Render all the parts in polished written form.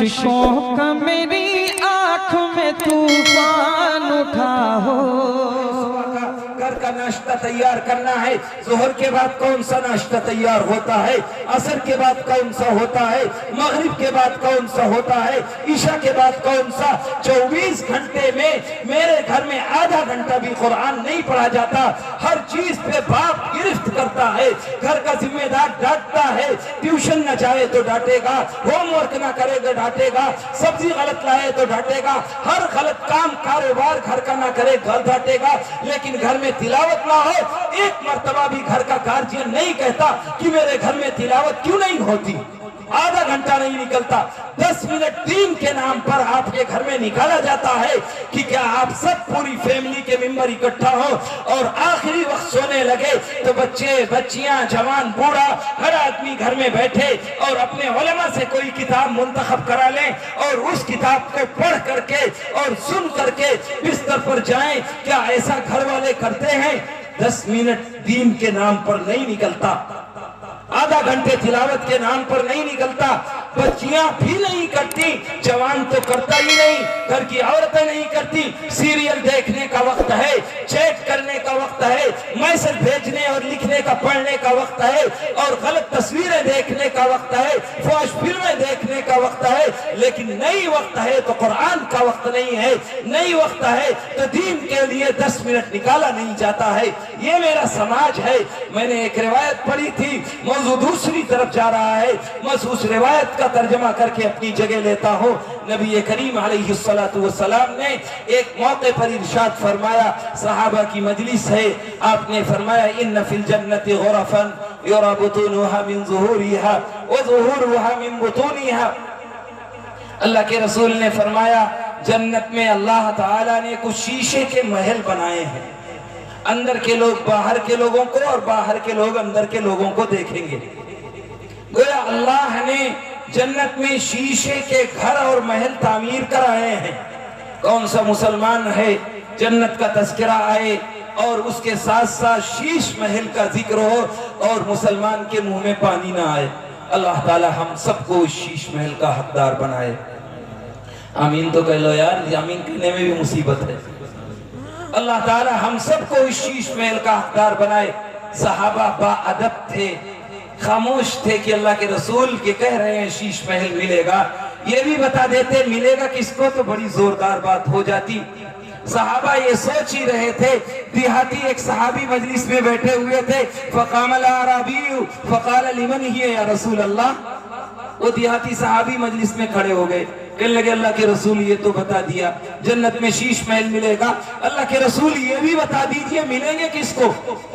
बख्शिशों का मेरी आँख में तूफान उठा हो। घर का नाश्ता तैयार करना है, जोहर के बाद कौन सा नाश्ता तैयार होता है, असर के बाद कौन सा होता है, मगरिब के बाद कौन सा होता है, ईशा के बाद कौन सा। 24 घंटे में मेरे घर में आधा घंटा भी कुरान नहीं पढ़ा जाता। हर चीज पे बाप गिरफ्त करता है, घर का जिम्मेदार डांटता है, ट्यूशन न जाए तो डांटेगा, होमवर्क ना करेगा डांटेगा, सब्जी गलत लाए तो डांटेगा, हर गलत काम कारोबार घर का ना करे घर डांटेगा। लेकिन घर में तिलावत ना हो, एक मर्तबा भी घर का गार्जियन नहीं कहता कि मेरे घर में तिलावत क्यों नहीं होती। आधा घंटा नहीं निकलता, 10 मिनट दीन के नाम पर आपके घर में निकाला जाता है कि क्या आप सब पूरी फैमिली के मेंबर इकट्ठा हो और आखिरी वक्त सोने लगे तो बच्चे बच्चियां जवान बूढ़ा हर आदमी घर में बैठे और अपने उलमा से कोई किताब मुंतखब करा लें और उस किताब को पढ़ करके और सुन करके बिस्तर पर जाएं। क्या ऐसा घर वाले करते हैं? 10 मिनट दीन के नाम पर नहीं निकलता, आधा घंटे तिलावत के नाम पर नहीं निकलता, बच्चियां भी नहीं करती, जवान तो करता ही नहीं, घर की औरतें नहीं करती। सीरियल देखने का वक्त है, चैट करने का वक्त है, मैसेज भेजने और लिखने का पढ़ने का वक्त है और गलत तस्वीरें देखने का वक्त है, फौज फिल्में देखने का वक्त है। लेकिन नई वक्त है तो कुरान का वक्त नहीं है, नई वक्त है तो दीन के लिए 10 मिनट निकाला नहीं जाता है। ये मेरा समाज है। मैंने एक रिवायत पढ़ी थी, मौजू दूसरी तरफ जा रहा है, मैं उस रिवायत का तर्जमा करके अपनी जगह लेता हूँ। नबी करीम अलैहिस्सलातु वस्सलाम ने एक मौके पर इरशाद फरमाया, सहाबा की मजलिस है, आपने फरमाया इन्न फिल जन्नति गुरफन युरा बुतूनुहा मिन ज़ुहूरिहा व ज़ुहूरुहा मिन बुतूनिहा। अल्लाह के रसूल ने फरमाया जन्नत में अल्लाह ताला ने कुछ शीशे के महल बनाए हैं, अंदर के लोग बाहर के लोगों को और बाहर के लोग अंदर के लोगों को देखेंगे। गोया अल्लाह ने जन्नत में शीशे के घर और महल तामीर कराए हैं। कौन सा मुसलमान है जन्नत का तज़किरा आए और उसके साथ साथ शीश महल का जिक्र हो और मुसलमान के मुंह में पानी ना आए। अल्लाह ताला हम सबको शीश महल का हकदार बनाए। आमीन तो कह लो यार, आमीन कहने में भी मुसीबत है। अल्लाह ताला हम सबको इस शीश महल का हकदार बनाए। सहाबा बाअदब थे, खामोश थे कि अल्लाह के रसूल के कह रहे हैं शीश महल मिलेगा, ये भी बता देते मिलेगा किसको तो बड़ी जोरदार बात हो जाती। सहाबा ये सोच ही रहे थे। देहाती एक सहाबी मजलिस में बैठे हुए थे, फ़क़ामल अराबी फ़क़ाल लिमन हिय या रसूल अल्लाह। वो देहाती सहाबी मजलिस में खड़े हो गए, कहने लगे अल्लाह के रसूल ये तो बता दिया जन्नत में शीश महल मिलेगा, अल्लाह के रसूल ये भी बता दीजिए मिलेंगे किसको,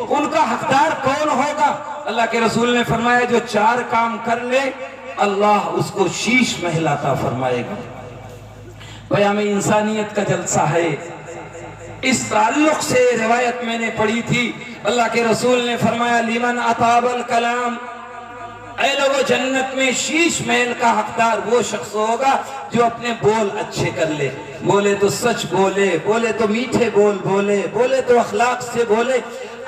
उनका हकदार कौन होगा। अल्लाह के रसूल ने फरमाया जो 4 काम कर ले अल्लाह उसको शीश महल अता फरमाएगा। बयान इंसानियत का जलसा है। इस ताल्लुक से रिवायत मैंने पढ़ी थी, अल्लाह के रसूल ने फरमाया लिमन अताबल कलाम, ऐ लोगों जन्नत में शीश महल का हकदार वो शख्स होगा जो अपने बोल अच्छे कर ले, बोले तो सच बोले, बोले तो मीठे बोल बोले, बोले तो अखलाक से बोले,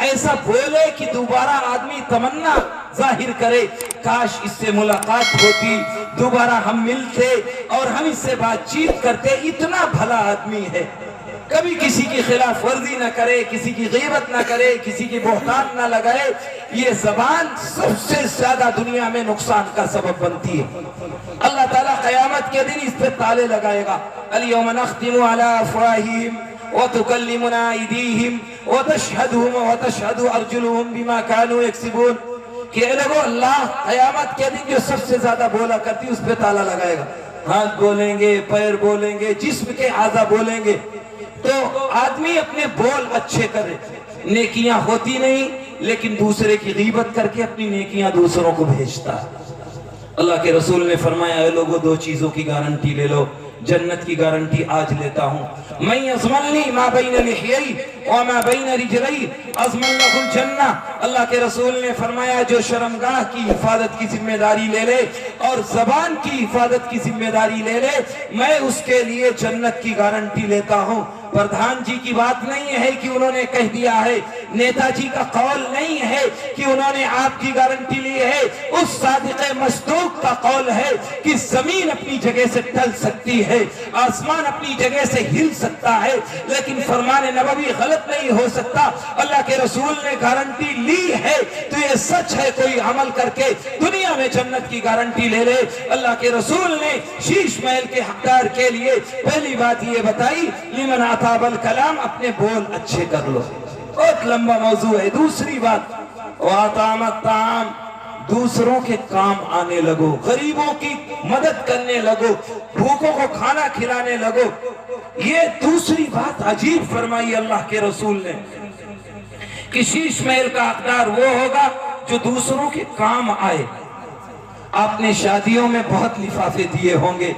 ऐसा बोले कि दोबारा आदमी तमन्ना जाहिर करे काश इससे मुलाकात होती, दोबारा हम मिलते और हम इससे बातचीत करते, इतना भला आदमी है, कभी किसी की खिलाफ वर्जी न करे, किसी की गीबत न करे, किसी की बोहतान न लगाए। ये जबान सबसे ज्यादा दुनिया में नुकसान का सबब बनती है। अल्लाह ताला क़यामत के दिन इस पे ताले लगाएगा। अल-यौम नख्तिमु अला अफ़वाहिहिम व तुकल्लिमुना अयदीहिम व तशहदु अर्जुलुहुम बिमा कानू यक्सिबून। कि लोगों अल्लाह क़यामत के दिन जो सबसे ज्यादा बोला करती उस पे ताला लगाएगा। हाथ बोलेंगे, पैर बोलेंगे, जिस्म के आज़ा बोलेंगे, तो आदमी अपने बोल अच्छे करे, नेकियां होती नहीं लेकिन दूसरे की गीबत करके अपनी नेकियां दूसरों को भेजता है। अल्लाह के रसूल ने फरमाया लोगों 2 चीजों की गारंटी ले लो, जन्नत की गारंटी आज लेता हूँ। मैं यज़मनी मा बैन लिह्यई व मा बैन रिजलई अज़मन लहुल जन्नह। अल्लाह के रसूल ने फरमाया जो शर्मगाह की हिफाजत की जिम्मेदारी ले ले और जबान की हिफाजत की जिम्मेदारी ले ले, मैं उसके लिए जन्नत की गारंटी लेता हूँ। प्रधान जी की बात नहीं है कि उन्होंने कह दिया है, नेताजी का कौल नहीं है कि उन्होंने आपकी गारंटी ली है, उस सादिक मसदूक का कौल है कि जमीन अपनी जगह से टल सकती है, आसमान अपनी जगह से हिल सकता है, लेकिन फरमान नबवी गलत नहीं हो सकता। अल्लाह के रसूल ने गारंटी ली है तो ये सच है, कोई अमल करके दुनिया में जन्नत की गारंटी ले ले। अल्लाह के रसूल ने शीश महल के हकदार के लिए पहली बात ये बताई, लिमन आताबल कलाम, अपने बोल अच्छे कर लो, बहुत लंबा मौजू है। दूसरी बात, वातामत ताम, दूसरों के काम आने लगो, गरीबों की मदद करने लगो, भूखों को खाना खिलाने लगो। ये दूसरी बात अजीब फरमाई अल्लाह के रसूल ने कि शीश महल का हकदार वो होगा जो दूसरों के काम आए। आपने शादियों में बहुत लिफाफे दिए होंगे,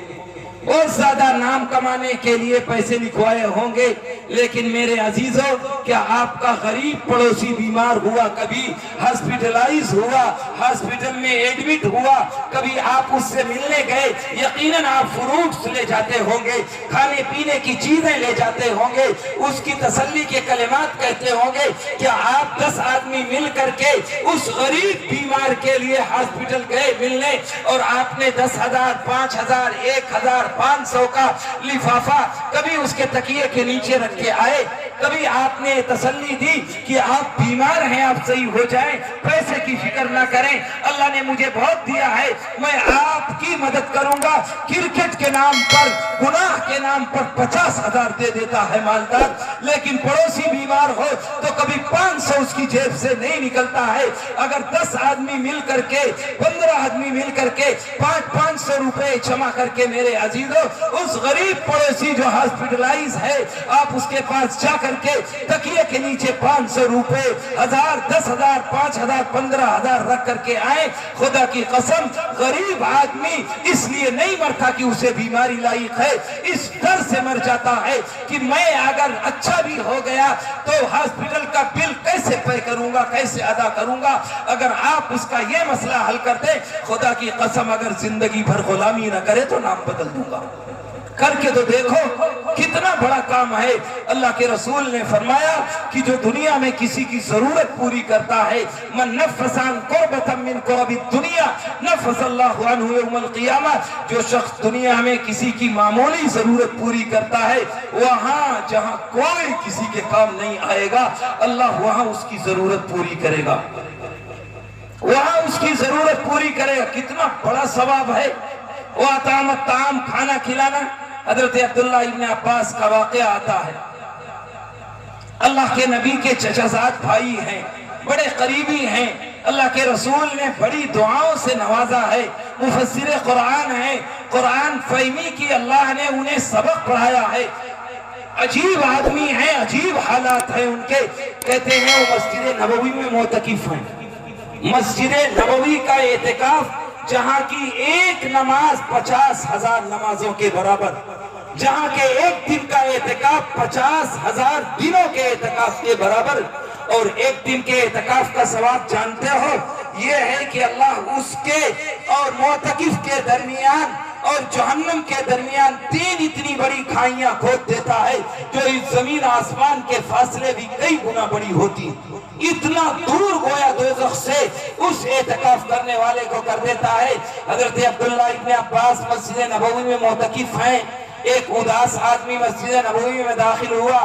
बहुत ज्यादा नाम कमाने के लिए पैसे लिखवाए होंगे, लेकिन मेरे अजीजों, क्या आपका गरीब पड़ोसी बीमार हुआ, कभी हॉस्पिटलाइज हुआ, हॉस्पिटल में एडमिट हुआ, कभी आप उससे मिलने गए? यकीनन आप फ्रूट्स ले जाते होंगे, खाने पीने की चीजें ले जाते होंगे, उसकी तसल्ली के कलिमात कहते होंगे। क्या आप 10 आदमी मिल करके उस गरीब बीमार के लिए हॉस्पिटल गए मिलने और आपने 10,000, 5,000, 1,000, 500 का लिफाफा कभी उसके तकिए के नीचे रख के आए? कभी आपने तसल्ली दी कि आप बीमार हैं, आप सही हो जाएं, पैसे की फिक्र ना करें, अल्लाह ने मुझे बहुत दिया है, मैं आपकी मदद करूंगा। क्रिकेट के नाम पर, गुनाह के नाम पर 50,000 दे देता है मालदार, लेकिन पड़ोसी बीमार हो तो कभी 500 उसकी जेब से नहीं निकलता है। अगर 10 आदमी मिल करके, 15 आदमी मिल करके 500 रुपए जमा करके, मेरे अजीजों, उस गरीब पड़ोसी जो हॉस्पिटलाइज है, आप उसके पास जा करके तकिए के नीचे 500 रुपए, 1000, 10,000, 5,000, 15,000 रख करके आए, खुदा की कसम गरीब आदमी इसलिए नहीं मरता कि उसे बीमारी लायक है, इस डर से मर जाता है कि मैं अगर अच्छा भी हो गया तो हॉस्पिटल का बिल कैसे पे करूंगा, कैसे अदा करूंगा। अगर आप उसका ये मसला हल कर दे, खुदा की कसम अगर जिंदगी भर गुलामी न करे तो नाम बदल दूंगा। करके तो देखो कितना बड़ा काम है। अल्लाह के रसूल ने फरमाया कि जो दुनिया में किसी की जरूरत पूरी करता है, मन नफ़सान कुर्बतम मिन कुरबि दुनिया नफ़सल्लाहु अन्हु यौमल क़ियामा, जो शख्स दुनिया में किसी की मामूली जरूरत पूरी करता है, वहां जहां कोई किसी के काम नहीं आएगा, अल्लाह वहां उसकी जरूरत पूरी करेगा, वहां उसकी जरूरत पूरी करेगा। कितना बड़ा सवाब है। वो अतामत ताम, खाना खिलाना। हजरत अब्दुल्लाह इब्न अब्बास का वाक़या आता है। अल्लाह के नबी के चचाजाद भाई हैं, बड़े करीबी हैं। अल्लाह के रसूल ने बड़ी दुआओं से नवाजा है, मुफस्सिर कुरान है, कुरान फहमी की अल्लाह ने उन्हें सबक पढ़ाया है। अजीब आदमी हैं, अजीब हालात हैं उनके। कहते हैं वो मस्जिद नबवी में मोतकिफ हैं। मस्जिद नबवी का एतिकाफ, जहां की एक नमाज 50,000 नमाजों के बराबर, जहां के एक दिन का एतिकाफ 50,000 दिनों के एतिकाफ के बराबर। और एक दिन के एतिकाफ का सवाब जानते हो, ये है कि अल्लाह उसके और मोतकिफ के दरमियान और जहन्नम के दरमियान 3 इतनी बड़ी खाइयां खोद देता है, जो इस जमीन आसमान के फासले भी कई गुना बड़ी होती। इतना दूर गोया दोज़ख से उस एतिकाफ करने वाले को कर देता है। हजरत अब्दुल्लाह इब्न अब्बास मस्जिद नबवी में मोतकिफ हैं। एक उदास आदमी मस्जिद नबवी में दाखिल हुआ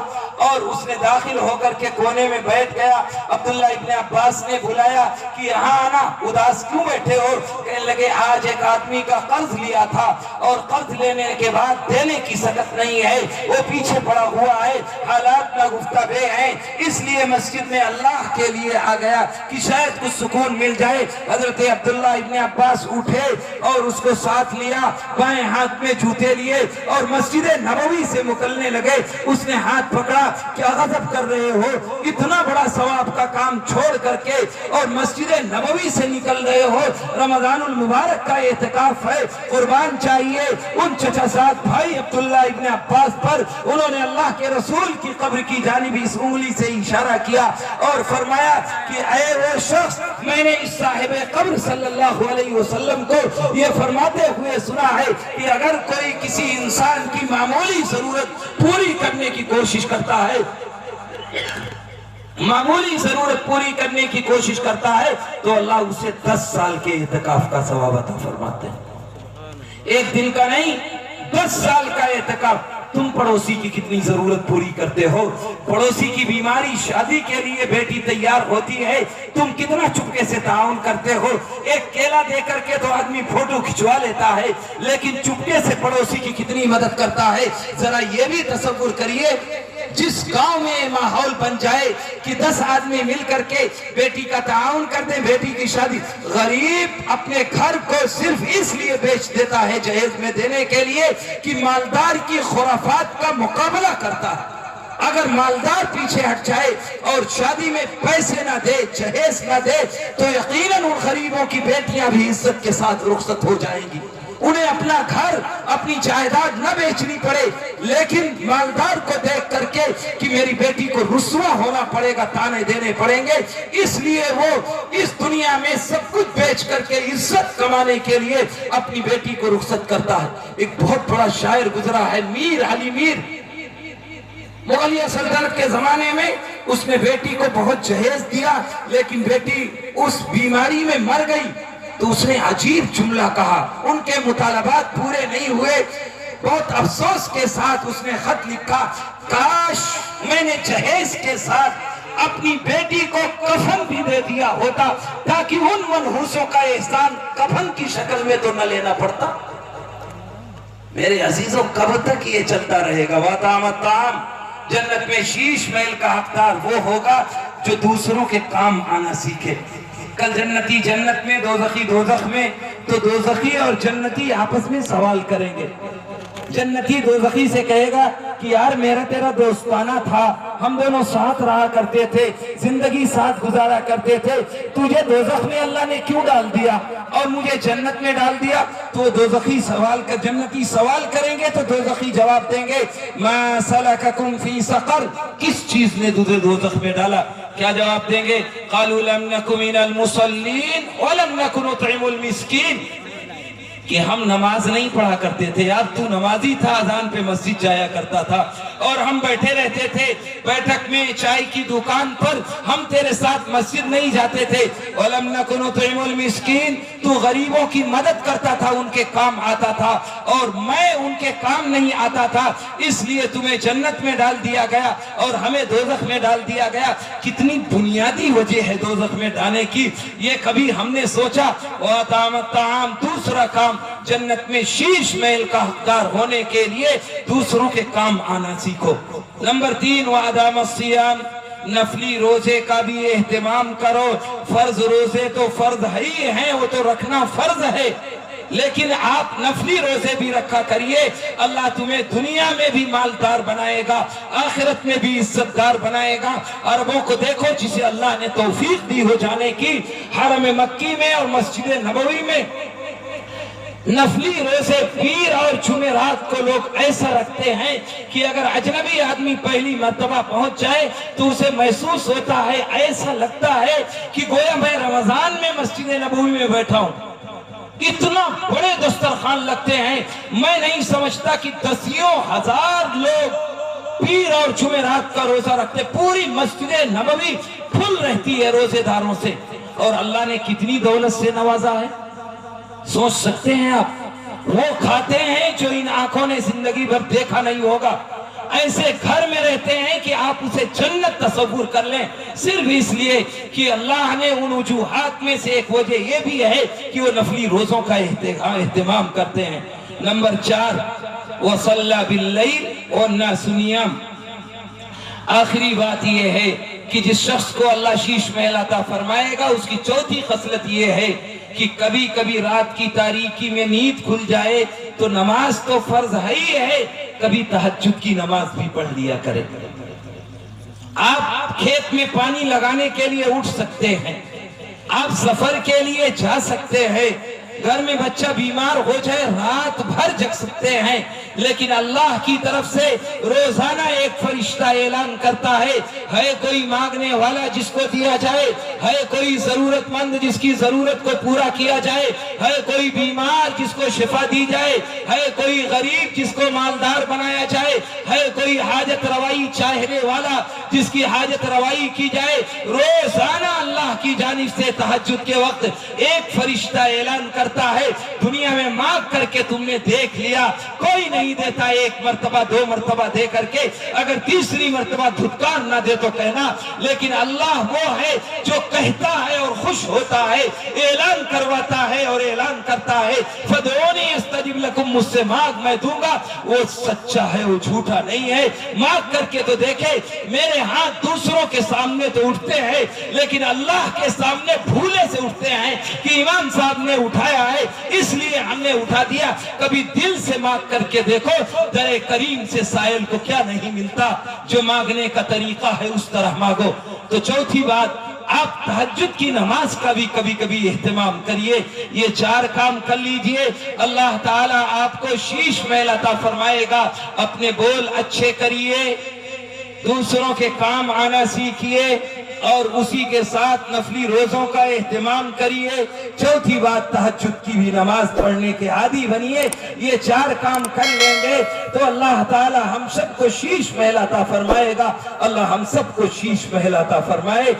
और उसने दाखिल होकर के कोने में बैठ गया। अब्दुल्लाह इब्न अब्बास ने बुलाया कि यहाँ आना, उदास क्यों बैठे हो? कहने लगे आज एक आदमी का कर्ज लिया था और कर्ज लेने के बाद देने की सकत नहीं है, वो पीछे पड़ा हुआ है, हालात नागुफ्ताबे हैं, इसलिए मस्जिद में अल्लाह के लिए आ गया कि शायद कुछ सुकून मिल जाए। हजरत अब्दुल्लाह इब्न अब्बास उठे और उसको साथ लिया, बाएं हाथ में जूते लिए और मस्जिद नबवी से निकलने लगे। उसने हाथ पकड़ा, क्या गजब कर रहे हो, इतना बड़ा सवाब का काम छोड़ करके और मस्जिद नबवी से निकल रहे हो? रमजानुल मुबारक का एतिकाफ है, कुर्बान चाहिए उन चचाजाद भाई अब्दुल्लाह इब्न अब्बास पर। उन्होंने अल्लाह के रसूल की कब्र की जानिब इस उंगली से इशारा किया और फरमाया कि ऐ वो शख्स, मैंने इस साहिब कब्र सल्लल्लाहु अलैहि वसल्लम को ये फरमाते हुए सुना है कि अगर कोई किसी इंसान की मामूली जरूरत पूरी करने की कोशिश करता है मामूली जरूरत पूरी करने की कोशिश करता है तो अल्लाह उसे 10 साल के इत्तिकाफ का सवाब अता फरमाते हैं। एक दिन का नहीं, 10 साल का इत्तिकाफ। तुम पड़ोसी की कितनी जरूरत पूरी करते हो, पड़ोसी की बीमारी, शादी के लिए बेटी तैयार होती है, तुम कितना चुपके से ताउन करते हो। एक केला दे करके तो आदमी फोटो खिंचवा लेता है, लेकिन चुपके से पड़ोसी की कितनी मदद करता है। जरा ये भी तसव्वुर करिए, जिस गांव में माहौल बन जाए कि 10 आदमी मिल करके बेटी का ताउन कर दें, बेटी की शादी। गरीब अपने घर को सिर्फ इसलिए बेच देता है जहेज में देने के लिए कि मालदार की खुराफात का मुकाबला करता है। अगर मालदार पीछे हट जाए और शादी में पैसे ना दे, जहेज ना दे, तो यकीनन उन गरीबों की बेटियां भी इज्जत के साथ रुखसत हो जाएंगी। उन्हें अपना घर, अपनी जायदाद न बेचनी पड़े, लेकिन मालदार को देख करके कि मेरी बेटी को रुस्वा होना पड़ेगा, ताने देने पड़ेंगे, इसलिए वो इस दुनिया में सब कुछ बेच करके इज्जत कमाने के लिए अपनी बेटी को रुखसत करता है। एक बहुत बड़ा शायर गुजरा है, मीर अली मीर, मुगलिया सल्तनत के जमाने में। उसने बेटी को बहुत जहेज दिया, लेकिन बेटी उस बीमारी में मर गई। तो उसने अजीब जुमला कहा, उनके मुतालबात पूरे नहीं हुए। बहुत अफसोस के साथ उसने खत लिखा, काश मैंने जहेज के साथ अपनी बेटी को कफन भी दे दिया होता, ताकि उन मनहूसों का एहसान कफन की शक्ल में तो न लेना पड़ता। मेरे अजीजों, कब तक ये चलता रहेगा? वातामताम, जन्नत में शीश महल का हकदार वो होगा जो दूसरों के काम आना सीखे। कल जन्नती जन्नत में, दोज़खी दोज़ख में, तो दोज़खी और जन्नती आपस में सवाल करेंगे। जन्नती दोज़खी से कहेगा कि यार मेरा तेरा दोस्ताना था, हम दोनों साथ रहा करते थे, जिंदगी साथ गुजारा करते थे, तुझे दोज़ख में अल्लाह ने क्यों डाल दिया और मुझे जन्नत में डाल दिया? तो दोज़खी सवाल कर, जन्नती सवाल करेंगे तो दोज़खी जवाब देंगे, मा सलककुम फी सक़र, किस चीज ने तुझे दोज़ख में डाला? क्या जवाब देंगे? क़ालू लम नकु मिनल मुसल्लीन व लम नकु नुतइमुल मिस्कीन, कि हम नमाज नहीं पढ़ा करते थे, यार तू नमाजी था, अजान पे मस्जिद जाया करता था, और हम बैठे रहते थे बैठक में, चाय की दुकान पर, हम तेरे साथ मस्जिद नहीं जाते थे। वलम नकु नुतइमुल मिस्कीन, तू गरीबों की मदद करता था, उनके काम आता था, और मैं उनके काम नहीं आता था, इसलिए तुम्हें जन्नत में डाल दिया गया और हमें दोज़ख में डाल दिया गया। कितनी बुनियादी वजह है दोज़ख में डालने की, ये कभी हमने सोचा? वातामताम, दूसरा काम, जन्नत में शीश महल का हकदार होने के लिए दूसरों के काम आना सीखो। नंबर 3, वादाम सियाम, नफली रोजे का भी एहतिमाम करो। फर्ज रोजे तो फर्ज ही हैं, वो तो रखना फर्ज है, लेकिन आप नफली रोजे भी रखा करिए। अल्लाह तुम्हें दुनिया में भी मालदार बनाएगा, आखिरत में भी इज्जतदार बनाएगा। अरबों को देखो जिसे अल्लाह ने तौफीक दी हो जाने की, हरम मक्की में और मस्जिद नबवी में नफली रोजे पीर और जुमेरात को लोग ऐसा रखते हैं कि अगर अजनबी आदमी पहली मर्तबा पहुंच जाए तो उसे महसूस होता है, ऐसा लगता है कि गोया मैं रमजान में मस्जिद नबवी में बैठा हूं। इतना बड़े दस्तरखान लगते हैं, मैं नहीं समझता कि दसियों हजार लोग पीर और जुमेरात का रोजा रखते। पूरी मस्जिद नबवी फुल रहती है रोजेदारों से, और अल्लाह ने कितनी दौलत से नवाजा है, सोच सकते हैं आप? वो खाते हैं जो इन आंखों ने जिंदगी भर देखा नहीं होगा, ऐसे घर में रहते हैं कि आप उसे जन्नत तसव्वुर कर लें, सिर्फ इसलिए कि अल्लाह ने उन वजूहात में से एक वजह ये भी है कि वो नफली रोजों का एहतिमाम करते हैं। नंबर 4, वसल्ला बिल्लैल और नासुनियाम। आखिरी बात यह है कि जिस शख्स को अल्लाह शीश महल अता फरमाएगा, उसकी चौथी खसलत यह है कि कभी कभी रात की तारीकी में नींद खुल जाए तो नमाज तो फर्ज ही है, कभी तहज्जुद की नमाज भी पढ़ लिया करे। आप खेत में पानी लगाने के लिए उठ सकते हैं, आप सफर के लिए जा सकते हैं, घर में बच्चा बीमार हो जाए रात भर जग सकते हैं, لیکن اللہ کی طرف سے روزانہ ایک فرشتہ اعلان کرتا ہے کوئی مانگنے والا جس کو دیا جائے، ہے کوئی ضرورت مند جس کی ضرورت کو پورا کیا جائے، ہے کوئی بیمار جس کو شفا دی جائے، ہے کوئی غریب جس کو مالدار بنایا جائے، ہے کوئی حاجت روائی چاہنے والا جس کی حاجت روائی کی جائے۔ روزانہ اللہ کی جانب سے تہجد کے وقت ایک فرشتہ اعلان کرتا ہے، دنیا میں مانگ کر کے تم نے دیکھ لیا، کوئی نہیں دیتا، ایک مرتبہ دو مرتبہ دے کر کے اگر تیسری مرتبہ دھتکار نہ دے تو کہنا، لیکن اللہ وہ ہے جو کہتا ہے اور خوش ہوتا ہے، اعلان کرواتا ہے اور اعلان کرتا ہے فَدْعُونِي أَسْتَجِبْ لَكُمْ، مجھ سے مانگ میں دوں گا۔ وہ سچا ہے، وہ جھوٹا نہیں ہے۔ مانگ کر کے تو دیکھے، میرے ہاتھ دوسروں کے سامنے تو اٹھتے ہیں لیکن اللہ کے سامنے بھولے سے اٹھتے ہیں کہ امام صاحب نے اٹھایا ہے اس لیے ہم نے اٹھا دیا۔ کبھی دل سے مانگ کر کے دیکھو، در کریم سے سائل کو کیا نہیں ملتا، جو مانگنے کا طریقہ ہے اس طرح مانگو۔ تو چوتھی بات، آپ تہجد کی نماز کا بھی کبھی کبھی اہتمام کریے، یہ 4 کام کر لیجئے، اللہ تعالیٰ آپ کو شیش محل عطا فرمائے گا۔ اپنے بول اچھے کریے، دوسروں کے کام آنا سیکھیے، اور اسی کے ساتھ نفلی روزوں کا اہتمام کریے۔ چوتھی بات، تہجد کی بھی نماز پڑھنے کے عادی بنیے۔ یہ 4 کام کر لیں گے تو اللہ تعالی ہم سب کو شیش محل عطا فرمائے گا۔ اللہ ہم سب کو شیش محل عطا فرمائے۔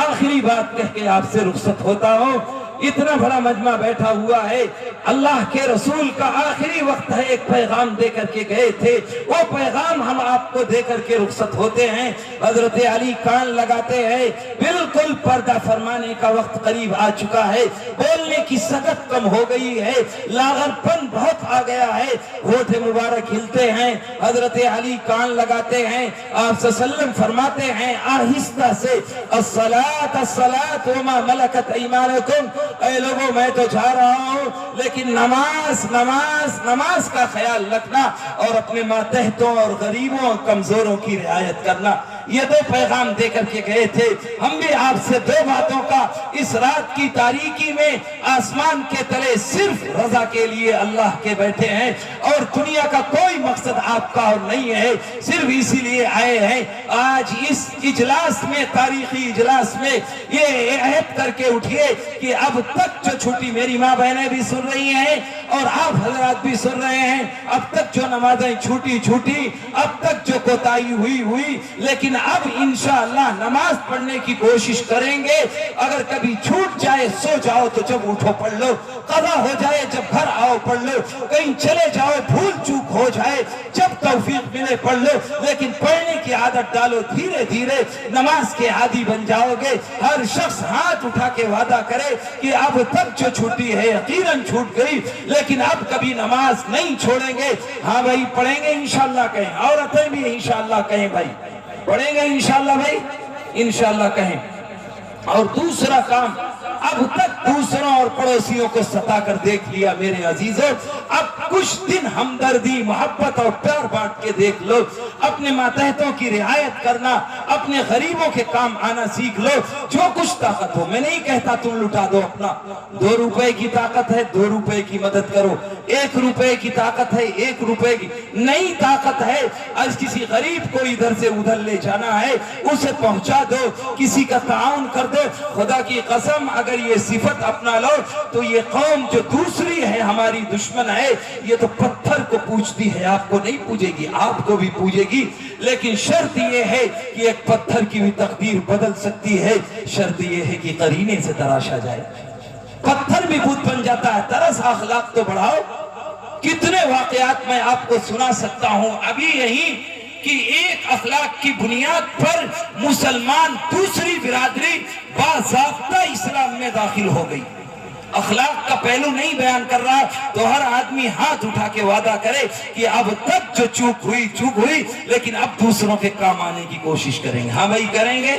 آخری بات کہہ کے آپ سے رخصت ہوتا ہوں، اتنا بڑا مجمع بیٹھا ہوا ہے، اللہ کے رسول کا آخری وقت ہے، ایک پیغام دے کر کے گئے تھے، وہ پیغام ہم آپ کو دے کر کے رخصت ہوتے ہیں۔ حضرت علی کان لگاتے ہیں، بالکل پردہ فرمانے کا وقت قریب آ چکا ہے، بولنے کی سکت کم ہو گئی ہے، لاغر پن بہت آ گیا ہے، ہونٹ مبارک ہلتے ہیں۔ حضرت علی کان لگاتے ہیں، آپ صلی اللہ علیہ وسلم فرماتے ہیں آہستہ سے، الصلاۃ الصلاۃ وما ملکت ایمانکم، اے لوگوں میں تو جا رہا ہوں لیکن نماز نماز نماز کا خیال رکھنا اور اپنے ماتحتوں اور غریبوں اور کمزوروں کی رعایت کرنا۔ یہ 2 پیغام دے کر کے گئے تھے۔ ہم بھی آپ سے 2 باتوں کا اس رات کی تاریکی میں آسمان کے تلے صرف رضا کے لیے اللہ کے بیٹھے ہیں، اور دنیا کا کوئی مقصد آپ کا اور نہیں ہے، صرف اسی لیے آئے ہیں۔ آج اس اجلاس میں، تاریخی اجلاس میں یہ عہد کر کے اٹھیے کہ اب تک جو چھوٹی میری ماں بہنیں بھی سن رہی ہیں اور آپ حضرات بھی سن رہے ہیں، اب تک جو نمازیں چھوٹی، اب تک جو کوتاہی ہوئی، لیکن اب انشاءاللہ نماز پڑھنے کی کوشش کریں گے۔ اگر کبھی چھوٹ جائے سو جاؤ تو جب اٹھو پڑھ لو، قضا ہو جائے جب گھر آؤ پڑھ لو، کہیں چلے جاؤ بھول چوک ہو جائے جب توفیق ملے پڑھ لو، لیکن پڑھنے کی عادت ڈالو، دھیرے دھیرے نماز کے عادی بن جاؤ گے۔ ہر شخص ہاتھ اٹھا کے وعدہ کرے کہ اب تک جو چھوٹی ہے یقیناً چھوٹ گئی لیکن اب کبھی نماز نہیں چھوڑیں گے۔ ہاں بھائی پڑھیں گے انشاءاللہ کہیں، عورتیں بھی انشاءاللہ کہیں، بھائی پڑھیں گے انشاءاللہ، بھائی انشاءاللہ کہیں۔ اور دوسرا کام، اب تک دوسروں اور پڑوسیوں کو ستا کر دیکھ لیا میرے عزیزوں، اب کچھ دن ہمدردی محبت اور پیار بانٹ کے دیکھ لو، اپنے ماتحتوں کی رعایت کرنا، اپنے غریبوں کے کام آنا سیکھ لو، جو کچھ طاقت ہو۔ میں نہیں کہتا تم لٹا دو اپنا، 2 روپے کی طاقت ہے 2 روپے کی مدد کرو، 1 روپے کی طاقت ہے 1 روپے کی، نئی طاقت ہے آج کسی غریب کو ادھر سے ادھر لے جانا ہے اسے پہنچا دو، کسی کا تعاون کر دو۔ خدا کی قسم اگر یہ صفت اپنا لو تو یہ قوم جو دوسری ہے ہماری دشمن ہے، یہ تو پتھر کو پوجتی ہے، آپ کو نہیں پوجے گی، آپ کو بھی پوجے گی، لیکن شرط یہ ہے کہ ایک پتھر کی بھی تقدیر بدل سکتی ہے، شرط یہ ہے کہ قرینے سے تراشا جائے۔ پتھر بھی بت بن جاتا ہے، ترس اخلاق تو بڑھاؤ۔ کتنے واقعات میں آپ کو سنا سکتا ہوں ابھی یہی کہ ایک اخلاق کی بنیاد پر مسلمان دوسری برادری باضابطہ اسلام میں داخل ہو گئی۔ اخلاق کا پہلو نہیں بیان کر رہا تو ہر آدمی ہاتھ اٹھا کے وعدہ کرے کہ اب تک جو چوک ہوئی لیکن اب دوسروں کے کام آنے کی کوشش کریں گے۔ ہاں بھائی کریں گے،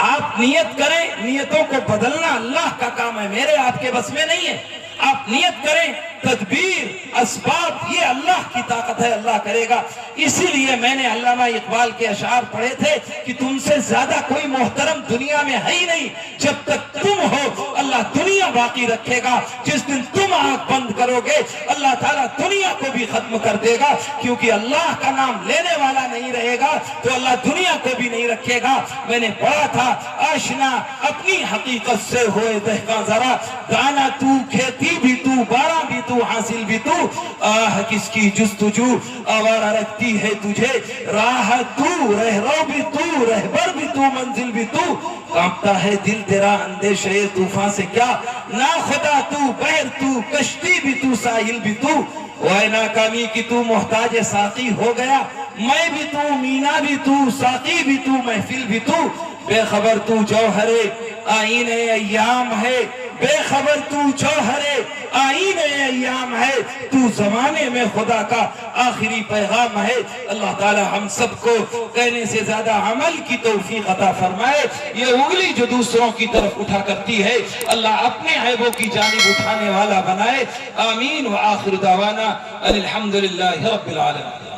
آپ نیت کریں، نیتوں کو بدلنا اللہ کا کام ہے، میرے آپ کے بس میں نہیں ہے۔ آپ نیت کریں تدبیر اسباب یہ اللہ کی طاقت ہے، اللہ کرے گا۔ اسی لیے میں نے علامہ اقبال کے اشعار پڑھے تھے کہ تم سے زیادہ کوئی محترم دنیا میں ہے ہی نہیں، جب تک تم ہو اللہ دنیا باقی رکھے گا، جس دن تم آنکھ بند کرو گے اللہ تعالیٰ دنیا کو بھی ختم کر دے گا، کیونکہ اللہ کا نام لینے والا نہیں رہے گا تو اللہ دنیا کو بھی نہیں رکھے گا۔ میں نے پڑھا تھا آشنا اپنی حقیقت سے ہوئے دہقاں ذرا، دانا تو کھیتی بھی تو بارہ بھی تو حاصل بھی تو، آہ کس کی جستجو آوارہ رکھتی ہے تجھے، راہ تو رہرو بھی تو رہبر بھی تو منزل بھی تو، کانپتا ہے دل تیرا اندیشے طوفان سے کیا، نا خدا تو بحر تو کشتی بھی تو ساحل بھی تو، وائے ناکامی کی تو محتاج ساقی ہو گیا، میں بھی تو مینا بھی تو ساقی بھی تو محفل بھی تو، بے خبر تو جوہر آئین ایام ہے، بے خبر تو جوہر آئین ایام ہے، تو زمانے میں خدا کا آخری پیغام ہے۔ اللہ تعالی ہم سب کو کہنے سے زیادہ عمل کی توفیق عطا فرمائے۔ یہ انگلی جو دوسروں کی طرف اٹھا کرتی ہے اللہ اپنے عیبوں کی جانب اٹھانے والا بنائے۔ آمین۔ وآخر دعوانا الحمدللہ رب العالمین۔